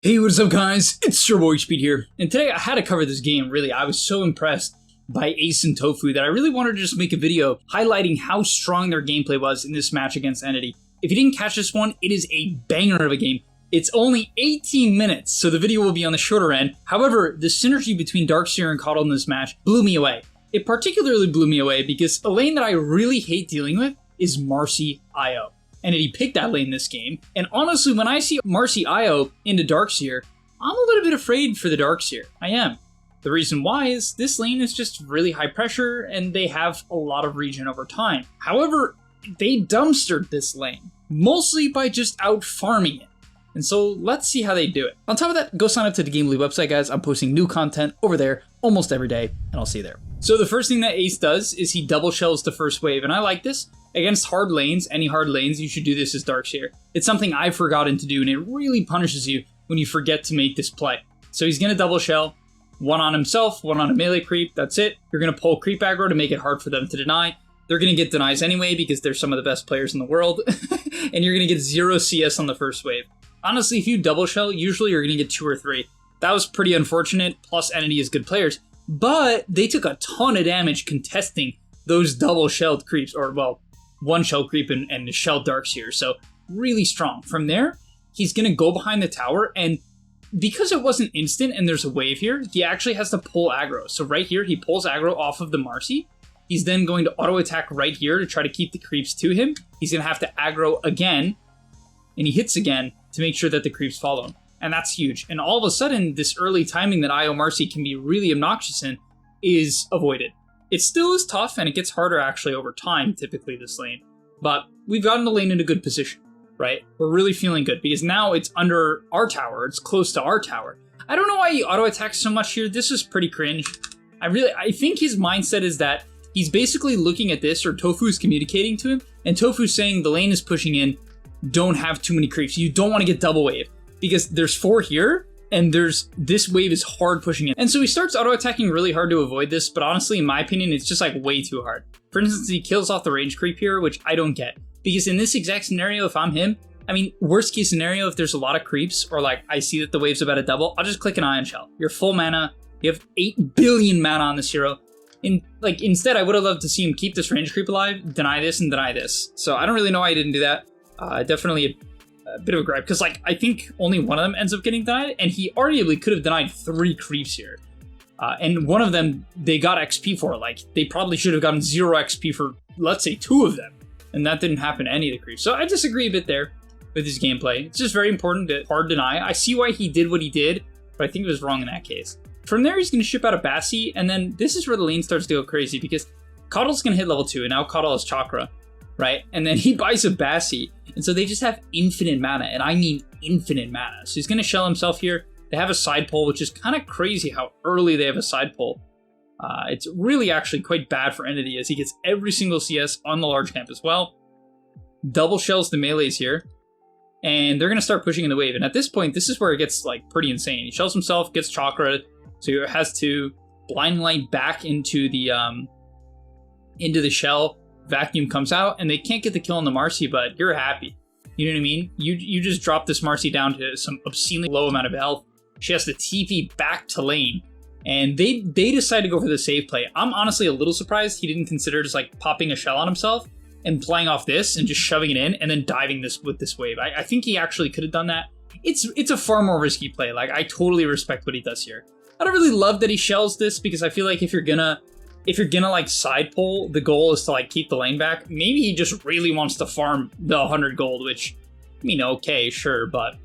Hey, what's up guys? It's your boy Speed here, and today I had to cover this game, really. I was so impressed by Ace and Tofu that I really wanted to just make a video highlighting how strong their gameplay was in this match against Entity. If you didn't catch this one, it is a banger of a game. It's only 18 minutes, so the video will be on the shorter end. However, the synergy between Darkseer and Coddle in this match blew me away. It particularly blew me away because a lane that I really hate dealing with is Marci IO. Entity picked that lane this game, and honestly, when I see Marci IO into Darkseer, I'm a little bit afraid for the Darkseer. I am. The reason why is this lane is just really high pressure, and they have a lot of regen over time. However, they dumpstered this lane, mostly by just out-farming it. And so let's see how they do it. On top of that, go sign up to the gameleap website, guys. I'm posting new content over there almost every day, and I'll see you there. So the first thing that Ace does is he double shells the first wave, and I like this. Against hard lanes, any hard lanes, you should do this as Darkseer. It's something I've forgotten to do, and it really punishes you when you forget to make this play. So he's going to double shell, one on himself, one on a melee creep, that's it. You're going to pull creep aggro to make it hard for them to deny. They're going to get denies anyway because they're some of the best players in the world, and you're going to get 0 CS on the first wave. Honestly, if you double shell, usually you're going to get 2 or 3. That was pretty unfortunate, plus Entity is good players, but they took a ton of damage contesting those double shelled creeps, or well, one shell creep and shell Darkseer, so really strong. From there, he's going to go behind the tower, and because it wasn't instant and there's a wave here, he actually has to pull aggro. So right here, he pulls aggro off of the Marci. He's then going to auto attack right here to try to keep the creeps to him. He's going to have to aggro again, and he hits again to make sure that the creeps follow him. And that's huge. And all of a sudden, this early timing that IO Marci can be really obnoxious in is avoided. It still is tough, and it gets harder actually over time, typically this lane. But we've gotten the lane in a good position, right? We're really feeling good, because now it's under our tower. It's close to our tower. I don't know why he auto-attacks so much here. This is pretty cringe. I think his mindset is that he's basically looking at this, or Tofu's communicating to him, and Tofu's saying the lane is pushing in, don't have too many creeps. You don't want to get double wave, because there's 4 here, and this wave is hard pushing in. And so he starts auto-attacking really hard to avoid this, but honestly, in my opinion, it's just like way too hard. For instance, he kills off the range creep here, which I don't get. Because in this exact scenario, if I'm him, I mean, worst case scenario, if there's a lot of creeps, or like I see that the wave's about to double, I'll just click an Ion Shell. You're full mana, you have 8 billion mana on this hero. Instead, I would have loved to see him keep this range creep alive, deny this, and deny this. So I don't really know why he didn't do that. Definitely a bit of a gripe, because like I think only one of them ends up getting denied, and he arguably could have denied 3 creeps here. And one of them, they got XP for. Like, they probably should have gotten 0 XP for, let's say, 2 of them. And that didn't happen to any of the creeps. So I disagree a bit there with his gameplay. It's just very important to hard deny. I see why he did what he did, but I think it was wrong in that case. From there, he's going to ship out a Bassi, and then this is where the lane starts to go crazy, because Coddle's going to hit level 2, and now Coddle has Chakra, right? And then he buys a Bassi, and so they just have infinite mana, and I mean infinite mana. So he's going to shell himself here. They have a side pull, which is kind of crazy how early they have a side pull. It's really actually quite bad for Entity, as he gets every single CS on the large camp as well. Double shells the melees here, and they're going to start pushing in the wave. And at this point, this is where it gets like pretty insane. He shells himself, gets Chakra, so he has to blind light back into the shell. Vacuum comes out, and they can't get the kill on the Marci, but you're happy. You know what I mean? You just drop this Marci down to some obscenely low amount of health. She has to TP back to lane, and they decide to go for the save play. I'm honestly a little surprised he didn't consider just like popping a shell on himself and playing off this and just shoving it in and then diving this with this wave. I think he actually could have done that. It's a far more risky play. Like, I totally respect what he does here. I don't really love that he shells this, because I feel like if you're gonna like side pull, the goal is to like keep the lane back. Maybe he just really wants to farm the 100 gold, which, I mean, okay, sure, but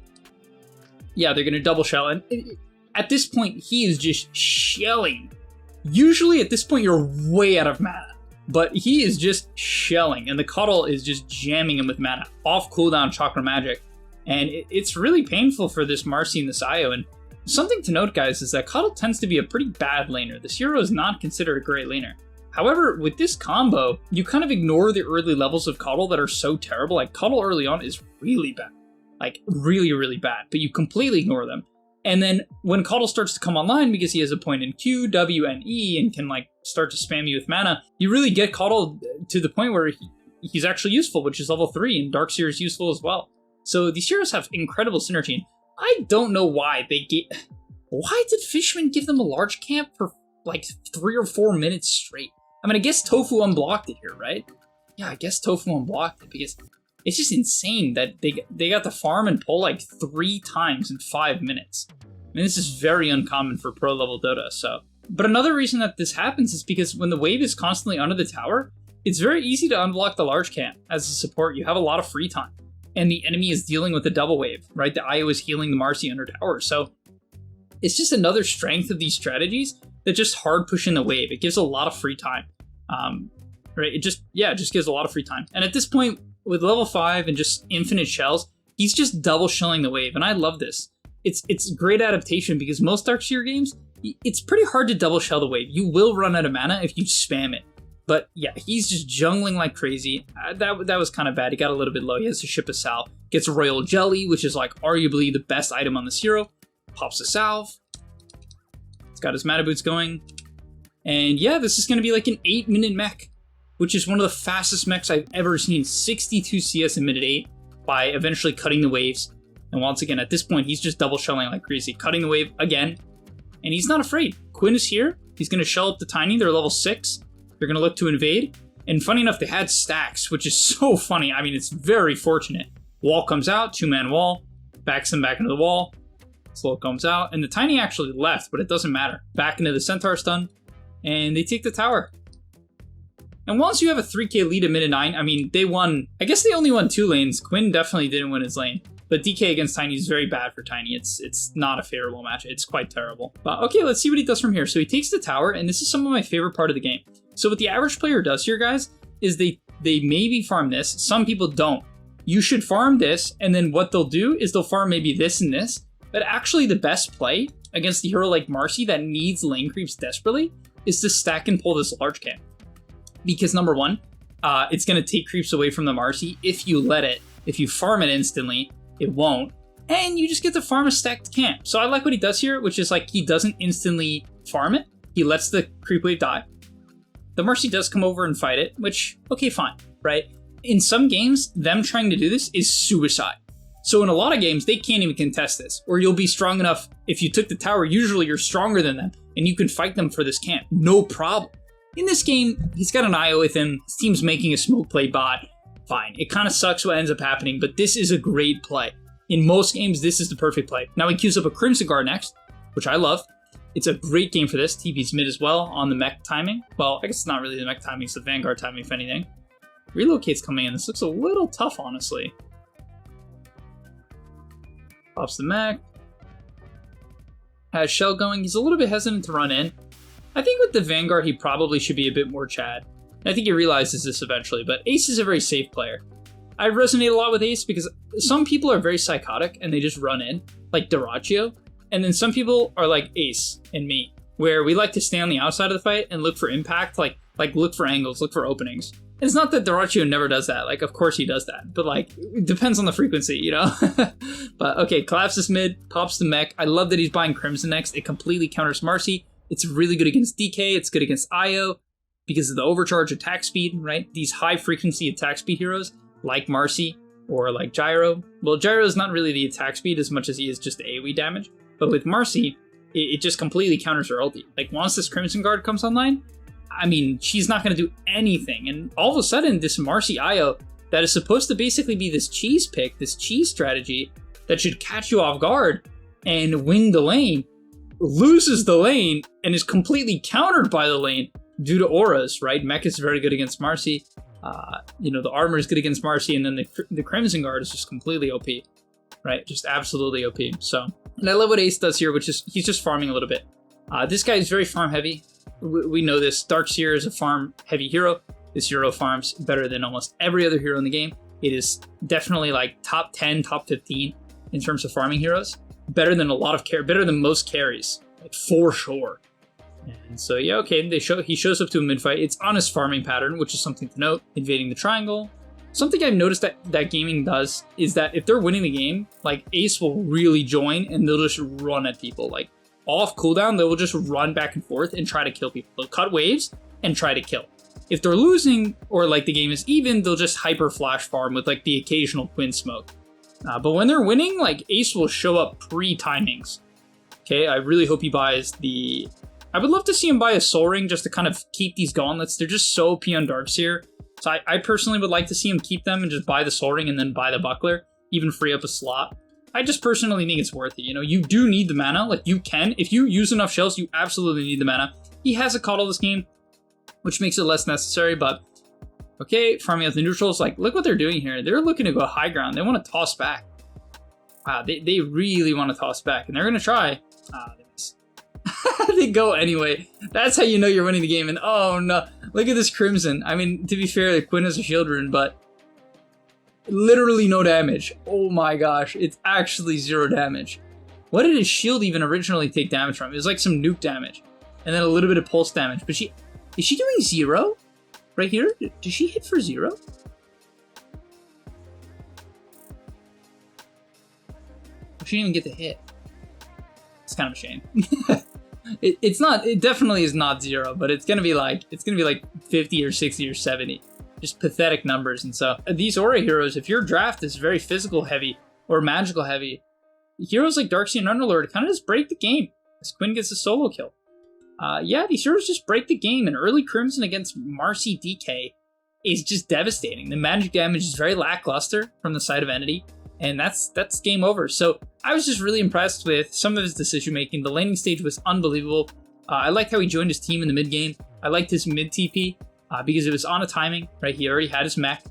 yeah, they're going to double shell. And at this point, he is just shelling. Usually at this point, you're way out of mana, but he is just shelling, and the Coddle is just jamming him with mana. Off cooldown Chakra Magic. And it's really painful for this Marci and this IO. And something to note, guys, is that Coddle tends to be a pretty bad laner. This hero is not considered a great laner. However, with this combo, you kind of ignore the early levels of Coddle that are so terrible. Like, Coddle early on is really bad. Like, really, really bad. But you completely ignore them. And then when Coddle starts to come online, because he has a point in Q, W, and E, and can like start to spam you with mana, you really get Coddle to the point where he's actually useful, which is level 3, and Darkseer is useful as well. So these heroes have incredible synergy. I don't know why they gave... Why did Fishman give them a large camp for like 3 or 4 minutes straight? I mean, I guess Tofu unblocked it here, right? Yeah, I guess Tofu unblocked it because it's just insane that they got the farm and pull like 3 times in 5 minutes. I mean, this is very uncommon for pro level Dota, so. But another reason that this happens is because when the wave is constantly under the tower, it's very easy to unblock the large camp. As a support, you have a lot of free time. And the enemy is dealing with a double wave, right? The IO is healing the Marci under tower. So it's just another strength of these strategies that just hard push in the wave. It gives a lot of free time, right? It just gives a lot of free time. And at this point, with level 5 and just infinite shells, he's just double shelling the wave. And I love this. It's great adaptation because most Darkseer games, it's pretty hard to double shell the wave. You will run out of mana if you spam it. But yeah, he's just jungling like crazy. That was kind of bad. He got a little bit low. He has to ship a salve. Gets a Royal Jelly, which is like arguably the best item on this hero. Pops a salve. He's got his mana boots going. And yeah, this is going to be like an 8-minute mech, which is one of the fastest mechs I've ever seen. 62 CS in minute 8 by eventually cutting the waves. And once again, at this point, he's just double shelling like crazy. Cutting the wave again. And he's not afraid. Quinn is here. He's going to shell up the Tiny. They're level 6. They're going to look to invade. And funny enough, they had stacks, which is so funny. I mean, it's very fortunate. Wall comes out, 2-man wall. Backs them back into the wall. Slow comes out. And the Tiny actually left, but it doesn't matter. Back into the Centaur stun. And they take the tower. And once you have a 3k lead at minute 9, I mean, they won. I guess they only won 2 lanes. Quinn definitely didn't win his lane. But DK against Tiny is very bad for Tiny. It's not a favorable match. It's quite terrible. But okay, let's see what he does from here. So he takes the tower, and this is some of my favorite part of the game. So what the average player does here, guys, is they maybe farm this. Some people don't. You should farm this, and then what they'll do is they'll farm maybe this and this. But actually the best play against a hero like Marci that needs lane creeps desperately is to stack and pull this large camp. Because number one, it's going to take creeps away from the Marci if you let it. If you farm it instantly, it won't. And you just get to farm a stacked camp. So I like what he does here, which is like he doesn't instantly farm it. He lets the creep wave die. The Marci does come over and fight it, which, okay, fine, right? In some games, them trying to do this is suicide. So in a lot of games, they can't even contest this. Or you'll be strong enough, if you took the tower, usually you're stronger than them, and you can fight them for this camp. No problem. In this game, he's got an IO with him. His team's making a smoke play bot. Fine. It kind of sucks what ends up happening, but this is a great play. In most games, this is the perfect play. Now he queues up a Crimson Guard next, which I love. It's a great game for this. TP's mid as well on the mech timing. Well, I guess it's not really the mech timing, it's the Vanguard timing, if anything. Relocate's coming in. This looks a little tough, honestly. Pops the mech. Has Shell going. He's a little bit hesitant to run in. I think with the Vanguard, he probably should be a bit more Chad. I think he realizes this eventually, but Ace is a very safe player. I resonate a lot with Ace because some people are very psychotic and they just run in, like Dyrachyo. And then some people are like Ace and me, where we like to stay on the outside of the fight and look for impact, like look for angles, look for openings. And it's not that Dyrachyo never does that. Like, of course he does that, but like, it depends on the frequency, you know? But okay, collapses mid, pops the mech. I love that he's buying Crimson next. It completely counters Marci. It's really good against DK. It's good against IO because of the overcharge attack speed, right? These high frequency attack speed heroes like Marci or like Gyro. Well, Gyro is not really the attack speed as much as he is just the AoE damage. But with Marci, it just completely counters her ulti. Like once this Crimson Guard comes online, I mean, she's not going to do anything. And all of a sudden, this Marci IO that is supposed to basically be this cheese pick, this cheese strategy that should catch you off guard and win the lane, loses the lane and is completely countered by the lane due to auras, right? Mech is very good against Marci. You know, the armor is good against Marci, and then the Crimson Guard is just completely OP, right? Just absolutely OP. So, and I love what Ace does here, which is he's just farming a little bit. This guy is very farm heavy. We know this. Darkseer is a farm heavy hero. This hero farms better than almost every other hero in the game. It is definitely like top 10, top 15 in terms of farming heroes. Better than a lot of better than most carries, like for sure. And so yeah, okay, he shows up to a mid fight. It's on his farming pattern, which is something to note. Invading the triangle. Something I've noticed that Gaimin does is that if they're winning the game, like Ace will really join and they'll just run at people. Like off cooldown, they will just run back and forth and try to kill people. They'll cut waves and try to kill. If they're losing or like the game is even, they'll just hyper flash farm with like the occasional Quinn smoke. But when they're winning, like, Ace will show up pre-timings. Okay, I really hope he buys the... I would love to see him buy a Soul Ring just to kind of keep these gauntlets. They're just so OP on Darkseer. So I personally would like to see him keep them and just buy the Soul Ring and then buy the Buckler, even free up a slot. I just personally think it's worth it. You know, you do need the mana. Like, you can. If you use enough shells, you absolutely need the mana. He has a Coddle this game, which makes it less necessary, but... Okay, farming out the neutrals. Like, look what they're doing here. They're looking to go high ground. They want to toss back. Wow, they really want to toss back, and they're going to try. They miss. They go anyway. That's how you know you're winning the game, and oh no. Look at this Crimson. I mean, to be fair, Quinn has a shield rune, but literally no damage. Oh my gosh, it's actually 0 damage. What did his shield even originally take damage from? It was like some nuke damage, and then a little bit of pulse damage. But is she doing 0? Right here? Did she hit for 0? She didn't even get the hit. It's kind of a shame. It's not, it definitely is not 0, but it's gonna be like 50 or 60 or 70. Just pathetic numbers. And so these Aura heroes, if your draft is very physical heavy or magical heavy, heroes like Darkseer and Underlord kind of just break the game as Quinn gets a solo kill. Yeah, these heroes just break the game, and early Crimson against Marci DK is just devastating. The magic damage is very lackluster from the side of Entity, and that's game over. So I was just really impressed with some of his decision making. The laning stage was unbelievable. I liked how he joined his team in the mid game. I liked his mid TP because it was on a timing, right? He already had his mech,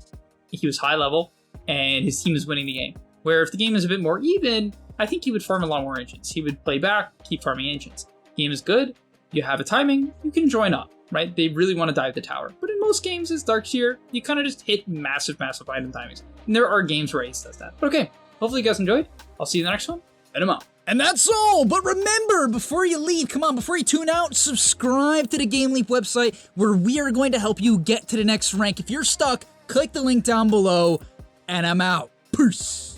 he was high level, and his team was winning the game. Where if the game is a bit more even, I think he would farm a lot more ancients. He would play back, keep farming ancients. Game is good. You have a timing, you can join up, right? They really want to dive the tower. But in most games, as Darkseer, you kind of just hit massive item timings. And there are games where Ace does that. But okay, hopefully you guys enjoyed. I'll see you in the next one. Bet 'em up. And that's all. But remember, before you leave, come on, before you tune out, subscribe to the gameleap website where we are going to help you get to the next rank. If you're stuck, click the link down below, and I'm out. Peace.